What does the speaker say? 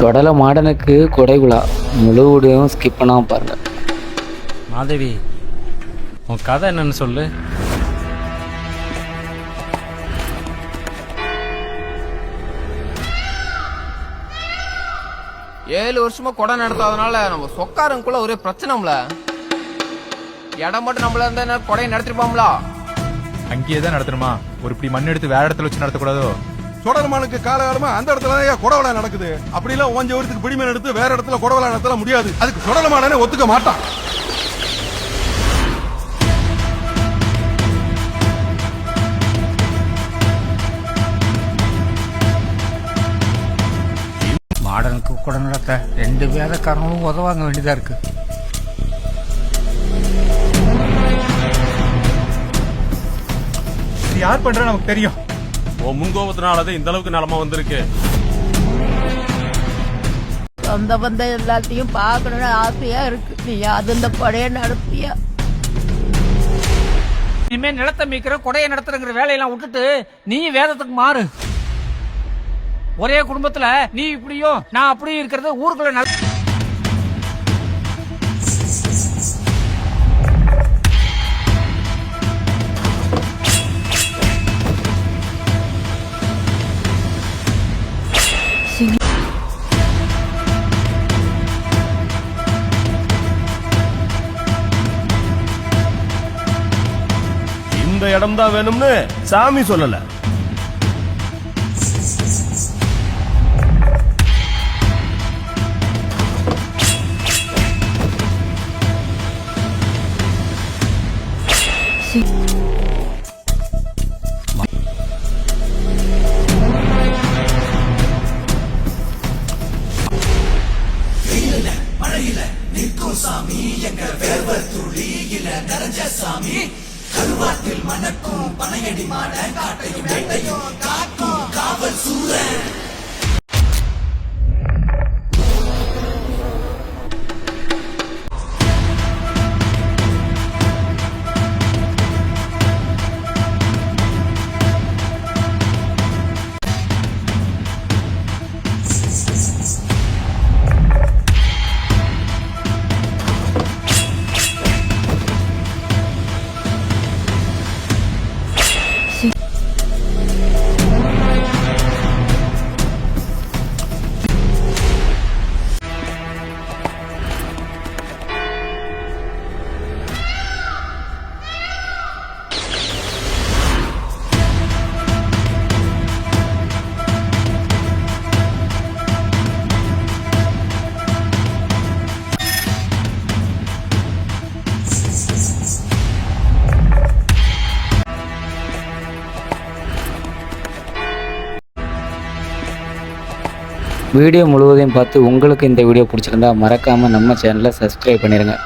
சொடலை மாடனுக்கு கொடை விழா முழுவதையும் ஸ்கிப் பண்ணாமல் பாருங்க. மாதவி, உன் கதை என்னன்னு சொல்லு. ஏழு வருஷமா கொடை நடத்தாதனால நம்ம சொக்காரங்குள்ள ஒரே பிரச்சனைல இடம் மட்டும் நம்மள இருந்தா கொடையை நடத்திருப்பாங்களா? அங்கேயே தான் நடத்தணுமா? ஒரு இப்படி மண் எடுத்து வேற இடத்துல வச்சு நடத்தக்கூடாதோ? சொடலமானுக்கு காலகாலமா அந்த இடத்துல கொடவலா நடக்குது. அப்படி எல்லாம் ஓஞ்ச வருத்துக்கு பிடிமீன் எடுத்து வேற இடத்துல கொடவலா நடத்தல முடியாது. அதுக்கு சொடலமானே ஒத்துக்க மாட்டான். மாடனுக்கு கூட நடத்த 2 வேலைக்காரங்களும் உதவாங்க வேண்டியதா இருக்கு. இது யார் பண்ற நமக்கு தெரியும். உன் முன்கோபத்தினாலதான் இந்த அளவுக்கு நிலமா வந்திருக்கு. சொந்த பந்த எல்லாத்தையும் பாக்கணும்னு ஆசையா இருக்கு. நீ அது இந்த கொடையை நடத்தியா? இனிமே நிலத்தை மீக்கிற கொடையை நடத்துறங்கிற வேலையெல்லாம் விட்டுட்டு நீ வேதத்துக்கு மாறு. ஒரே குடும்பத்துல நீ இப்படியும் நான் அப்படியும் இருக்கிறது ஊருக்குள்ள நல்ல. இந்த இடம் தான் வேணும்னு சாமி சொல்லல. மழையில நிற்கும் சாமி, எங்க வேர்வர் துளியில நிறைஞ்ச சாமி, கருவாட்டில் மணக்கும் பனையடி மாட காட்டையும் வேட்டையும் காக்கும் காவல் சூரன். வீடியோ முழுவதையும் பார்த்து உங்களுக்கு இந்த வீடியோ பிடிச்சிருந்தா மறக்காமல் நம்ம சேனலை சப்ஸ்கிரைப் பண்ணிடுங்க.